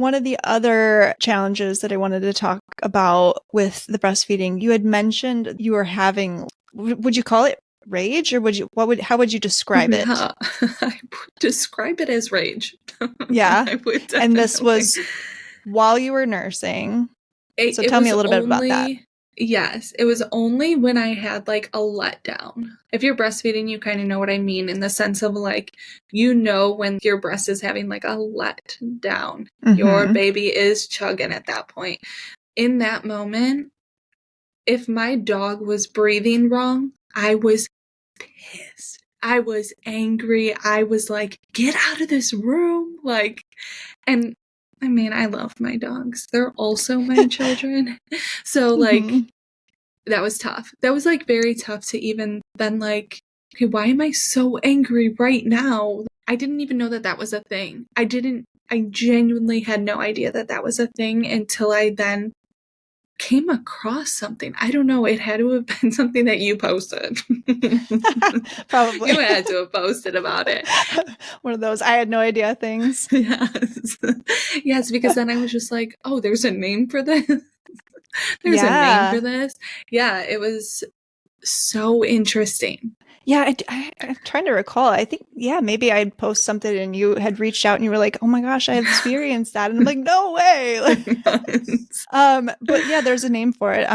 One of the other challenges that I wanted to talk about with the breastfeeding, you had mentioned you were having, would you call it rage, or how would you describe it? I would describe it as rage. Yeah. I would definitely. And this was while you were nursing. So tell me a little bit about that. Yes, it was only when I had like a letdown. If you're breastfeeding, you kind of know what I mean, in the sense of like, you know, when your breast is having like a letdown, your baby is chugging at that point. In that moment, if my dog was breathing wrong, I was pissed. I was angry. I was like, get out of this room. Like, and I mean, I love my dogs. They're also my children. So like, that was tough. That was like very tough to even then like, okay, why am I so angry right now? I didn't even know that that was a thing. I genuinely had no idea that that was a thing until I then came across something. I don't know. It had to have been something that you posted. Probably. You had to have posted about it. One of those I had no idea things. Yes. Yes, because then I was just like, oh, there's a name for this. There's a name for this. Yeah, it was so interesting. Yeah, I'm trying to recall. I think, maybe I'd post something and you had reached out and you were like, oh my gosh, I experienced that. And I'm like, no way. But yeah, there's a name for it.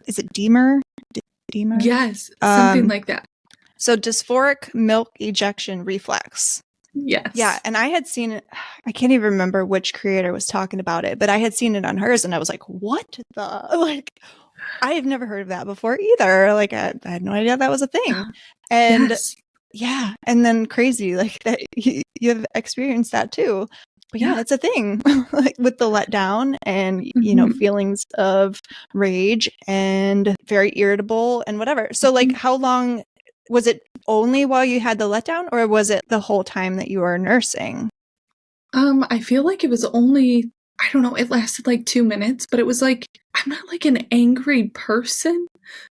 Is it D-MER? D-MER? Yes, something like that. So Dysphoric Milk Ejection Reflex. Yes. Yeah, and I had seen it. I can't even remember which creator was talking about it, but I had seen it on hers and I was like, what the? Like, I have never heard of that before either. Like, I had no idea that was a thing. And yeah, and then crazy, like that you have experienced that too. But yeah, it's a thing, like with the letdown and, you know, feelings of rage and very irritable and whatever. So like, how long was it? Only while you had the letdown, or was it the whole time that you were nursing? I feel like it was only, I don't know, it lasted like 2 minutes, but it was like, I'm not like an angry person.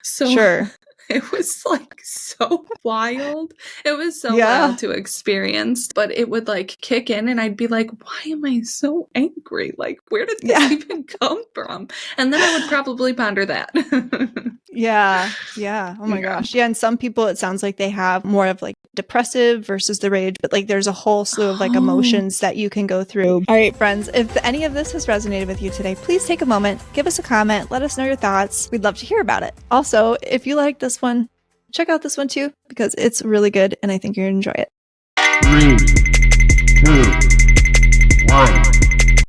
So sure. It was like so wild. It was so wild to experience, but it would like kick in and I'd be like, why am I so angry? Like, where did this even come from? And then I would probably ponder that. Yeah. Oh my gosh. Yeah. And some people, it sounds like they have more of like depressive versus the rage, but like there's a whole slew of like emotions that you can go through. All right, friends, if any of this has resonated with you today, please take a moment, give us a comment, let us know your thoughts. We'd love to hear about it. Also, if you like this one, check out this one too, because it's really good and I think you're going to enjoy it. 3, 2,